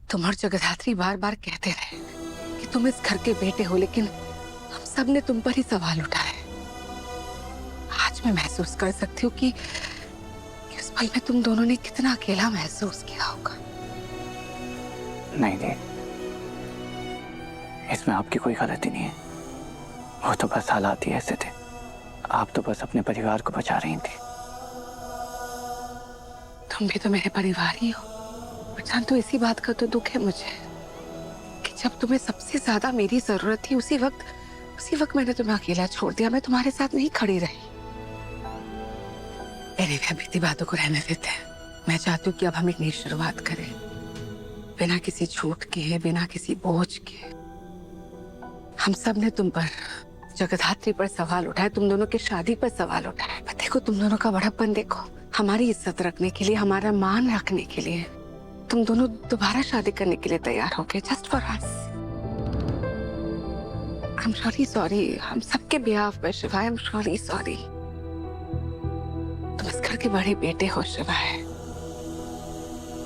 तुम और जगधात्री बार बार कहते रहे कि तुम इस घर के बेटे हो, लेकिन हम सब ने तुम पर ही सवाल उठाए। आज मैं महसूस कर सकती हूँ कि उस पल में तुम दोनों ने कितना अकेला महसूस किया होगा। नहीं दी, इसमें आपकी कोई गलती नहीं है। वो तो बस हालात ही ऐसे थे। आप तो बस अपने परिवार को बचा रही थी। तुम भी तो मेरे परिवार ही हो। जान, तो इसी बात का तो दुख है मुझे कि जब तुम्हें सबसे ज्यादा मेरी जरूरत थी उसी वक्त मैंने तुम्हें अकेला छोड़ दिया। मैं तुम्हारे साथ नहीं खड़ी रही। मेरी भी बीती बातों को रहने देते हैं। मैं चाहती हूँ कि अब हम एक नई शुरुआत करें, बिना किसी झूठ के, बिना किसी बोझ के। हम सब ने तुम पर, जगधात्री पर सवाल उठाए, तुम दोनों की शादी पर सवाल उठाए। देखो तुम दोनों का बड़प्पन देखो। हमारी इज्जत रखने के लिए, हमारा मान रखने के लिए तुम दोनों दोबारा शादी करने के लिए तैयार हो गए, just for us. I am really sorry. हम सबके बिहाफ पे Shiva, I am really sorry. तुम इस घर के बड़े बेटे हो शिवाय।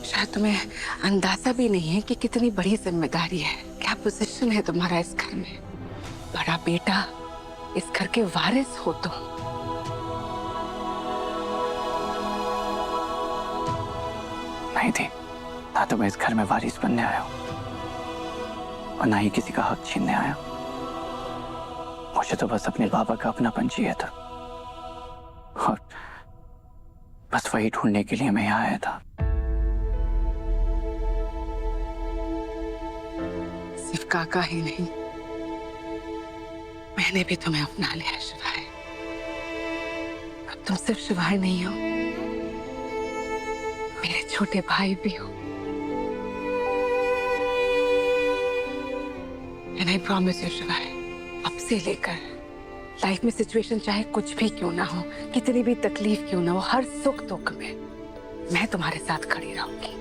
शायद तुम्हें अंदाजा भी नहीं है कि कितनी बड़ी जिम्मेदारी है, क्या पोजीशन है तुम्हारा इस घर में। बड़ा बेटा, इस घर के वारिस हो तुम। नहीं थी, ना तो मैं इस घर में वारिस बनने आया हूं और ना ही किसी का हक छीनने आया। मुझे तो बस अपने बाबा का अपनापन चाहिए था और बस वही ढूंढने के लिए मैं यहाँ आया था। सिर्फ काका ही नहीं, मैंने भी तुम्हें अपना लिया शिवाय। अब तुम सिर्फ शिवाय नहीं हो, मेरे छोटे भाई भी हो। एंड आई प्रॉमिस यू शिवाय, अब से लेकर लाइफ में सिचुएशन चाहे कुछ भी क्यों ना हो, कितनी भी तकलीफ क्यों ना हो, हर सुख दुख में मैं तुम्हारे साथ खड़ी रहूंगी।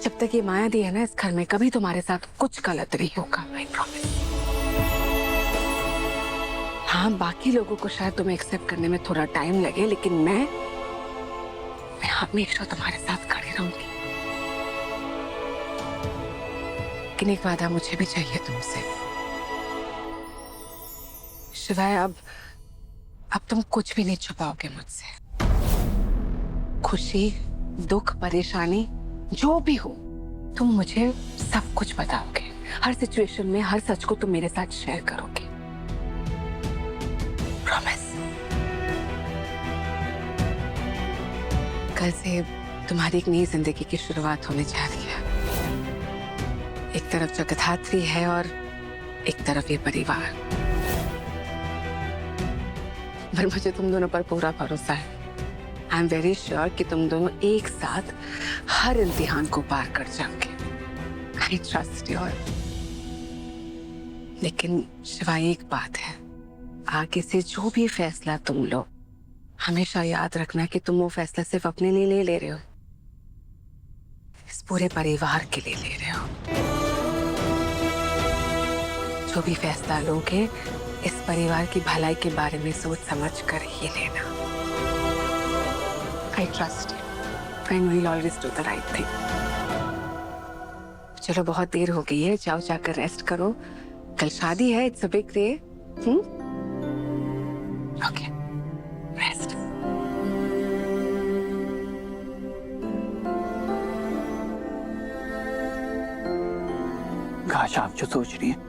जब तक ये माया दी है ना इस घर में, कभी तुम्हारे साथ कुछ गलत नहीं होगा, आई प्रॉमिस। हाँ, बाकी लोगों को शायद तुम्हें एक्सेप्ट करने में थोड़ा टाइम लगे, लेकिन मैं हमेशा तुम्हारे साथ खड़ी रहूंगी। लेकिन एक वादा मुझे भी चाहिए तुमसे शिवाय। अब तुम कुछ भी नहीं छुपाओगे मुझसे। खुशी, दुख, परेशानी जो भी हो, तुम मुझे सब कुछ बताओगे। हर सिचुएशन में हर सच को तुम मेरे साथ शेयर करोगे, प्रॉमिस। कल से तुम्हारी एक नई जिंदगी की शुरुआत होने जा रही है। एक तरफ जगधात्री है और एक तरफ ये परिवार। पर मुझे तुम दोनों पर पूरा भरोसा है। आई एम वेरी श्योर कि तुम दोनों एक साथ हर इम्तिहान को पार कर जाओगे। आई ट्रस्ट यू। लेकिन शिवाय एक बात है, आगे से जो भी फैसला तुम लो, हमेशा याद रखना कि तुम वो फैसला सिर्फ अपने लिए नहीं ले रहे हो, इस पूरे परिवार के लिए ले रहे हो। जो भी फैसला लोगे, इस परिवार की भलाई के बारे में सोच समझ कर ही लेना। I trust you and we will always do the right thing. चलो, बहुत देर हो गई है, जाओ जाकर रेस्ट करो। कल शादी है, it's a big day. Okay, rest. काश आप जो सोच रही हैं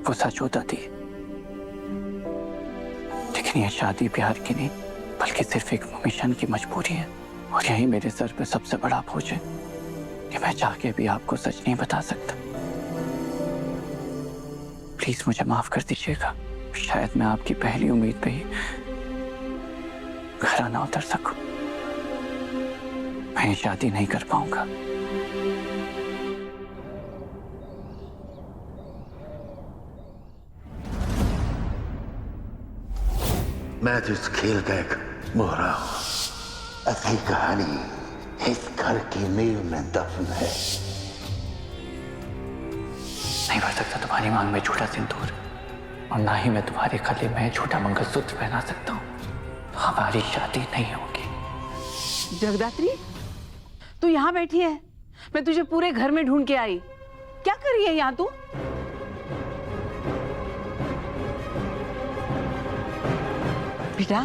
वो सच होता थी, लेकिन ये शादी प्यार की नहीं बल्कि सिर्फ एक मिशन की मजबूरी है। और यही मेरे सर पे सबसे बड़ा बोझ है कि मैं चाह के भी आपको सच नहीं बता सकता। प्लीज मुझे माफ कर दीजिएगा। शायद मैं आपकी पहली उम्मीद पे ही खरा ना उतर सकूं। मैं शादी नहीं कर पाऊंगा। मैं तो इस खेल का एक मोहरा हूं। असली कहानी इस घर की नींव में दफन है। नहीं भर सकता तुम्हारी मांग में झूठा सिंदूर, और ना ही मैं तुम्हारे गले में झूठा मंगलसूत्र पहना सकता हूँ। तो हमारी शादी नहीं होगी। जगदात्री, तू यहाँ बैठी है, मैं तुझे पूरे घर में ढूंढ के आई। क्या कर रही है यहाँ तू? बेटा,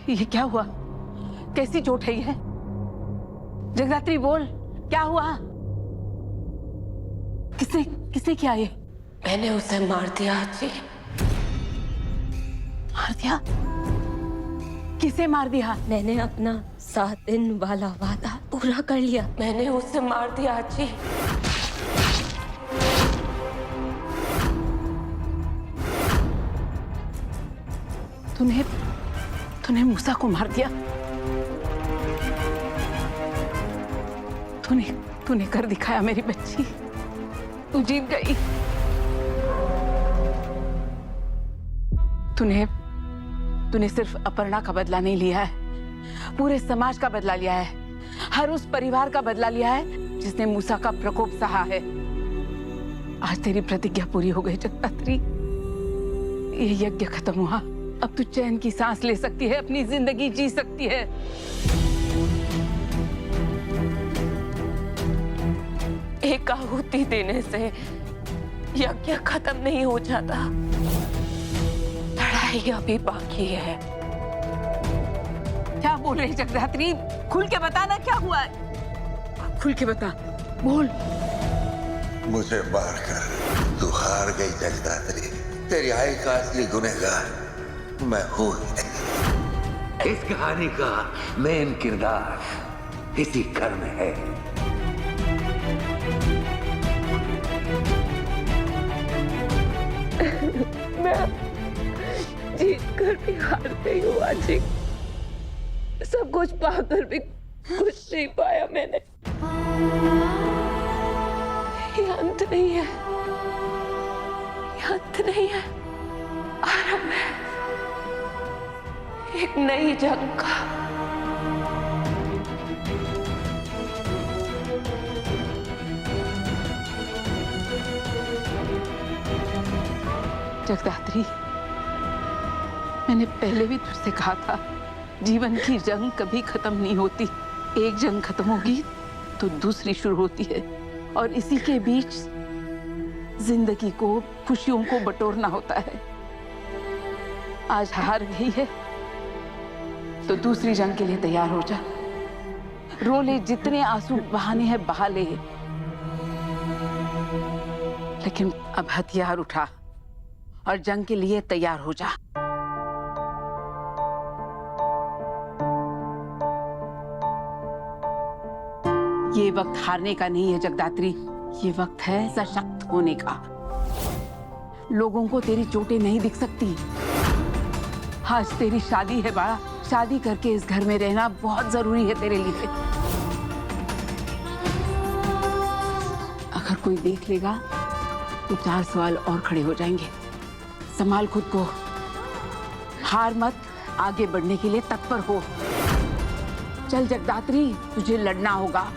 ये क्या हुआ? कैसी चोट है ये? जगदात्री बोल, क्या हुआ? किसने किसने किया ये? मैंने उसे मार दिया जी। मार दिया? किसे मार दिया? मैंने अपना 7 दिन वाला वादा पूरा कर लिया। मैंने उसे मार दिया जी। तूने मूसा को मार दिया? तूने कर दिखाया मेरी बच्ची। तू जीत गई। तूने सिर्फ अपर्णा का बदला नहीं लिया है, पूरे समाज का बदला लिया है। हर उस परिवार का बदला लिया है जिसने मूसा का प्रकोप सहा है। आज तेरी प्रतिज्ञा पूरी हो गई जगदात्री। ये यज्ञ खत्म हुआ। अब तू चैन की सांस ले सकती है, अपनी जिंदगी जी सकती है। एक आहुति देने से यज्ञ खत्म नहीं हो जाता। लड़ाई अभी बाकी है। क्या बोल रही जगदात्री? खुल के बता ना, क्या हुआ है? खुल के बता, बोल। मुझे मारकर तू हार गई जगदात्री। तेरी आई का असली गुनहगार मैं हूं। इस कहानी का मेन किरदार इसी घर में है। मैं जीत कर भी हारते ही हुआ जी। सब कुछ पाकर भी कुछ नहीं पाया मैंने। ये अंत नहीं है, ये अंत नहीं है, आरंभ है एक नई जंग का। जगदात्री, मैंने पहले भी तुझसे कहा था, जीवन की जंग कभी खत्म नहीं होती। एक जंग खत्म होगी तो दूसरी शुरू होती है, और इसी के बीच जिंदगी को, खुशियों को बटोरना होता है। आज हार गई है तो दूसरी जंग के लिए तैयार हो जा। रो ले, जितने आंसू बहाने हैं बहा ले, लेकिन अब हथियार उठा और जंग के लिए तैयार हो जा। ये वक्त हारने का नहीं है जगदात्री, ये वक्त है सशक्त होने का। लोगों को तेरी चोटें नहीं दिख सकती। आज तेरी शादी है बाळा, शादी करके इस घर में रहना बहुत जरूरी है तेरे लिए। अगर कोई देख लेगा तो 4 सवाल और खड़े हो जाएंगे। संभाल खुद को, हार मत, आगे बढ़ने के लिए तत्पर हो। चल जगदात्री, तुझे लड़ना होगा।